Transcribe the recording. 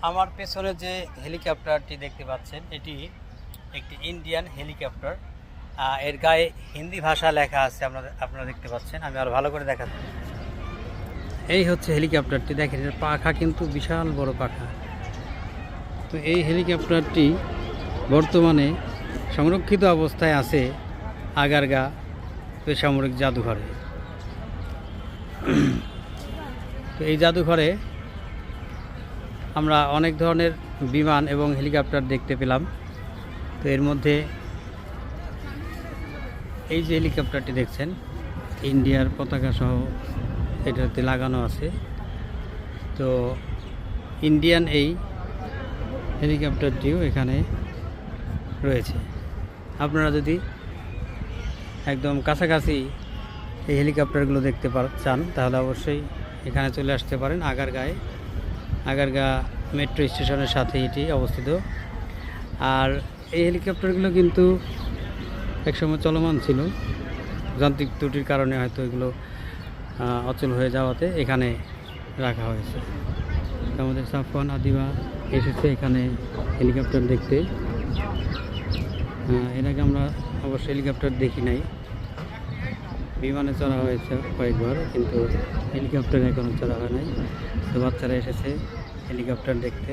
আমার পেছনে যে হেলিকপ্টারটি দেখতে পাচ্ছেন এটি একটি ইন্ডিয়ান হেলিকপ্টার। এর গায়ে হিন্দি ভাষা লেখা আছে, আপনারা দেখতে পাচ্ছেন। আমি আরো ভালো করে দেখাচ্ছি। এই হচ্ছে হেলিকপ্টারটি, দেখেন এর পাখা কিন্তু বিশাল বড় পাখা। তো এই হেলিকপ্টারটি বর্তমানে সংরক্ষিত অবস্থায় আছে আগারগা বেসামরিক জাদুঘরে। তো এই জাদুঘরে আমরা অনেক ধরনের বিমান এবং হেলিকপ্টার দেখতে পেলাম। তো এর মধ্যে এই যে হেলিকপ্টারটি দেখছেন ইন্ডিয়ার পতাকা সহ এটাতে লাগানো আছে। তো ইন্ডিয়ান এই হেলিকপ্টারটিও এখানে রয়েছে। আপনারা যদি একদম কাছাকাছি এই হেলিকপ্টারগুলো দেখতে চান তাহলে অবশ্যই এখানে চলে আসতে পারেন। আগারগা মেট্রো স্টেশনের সাথে এটি অবস্থিত। আর এই হেলিকপ্টারগুলো কিন্তু একসময় চলমান ছিল, যান্ত্রিক ত্রুটির কারণে হয়তো এগুলো অচল হয়ে যাওয়াতে এখানে রাখা হয়েছে। আমাদের সাফওয়ান আদিবা এসেছে এখানে হেলিকপ্টার দেখতে। এর আগে আমরা অবশ্য হেলিকপ্টার দেখি নাই, বিমানে চড়া হয়েছে কয়েকবার, কিন্তু হেলিকপ্টারে এখনও চড়া হয় নাই। তো বাচ্চারা এসেছে হেলিকপ্টার দেখতে।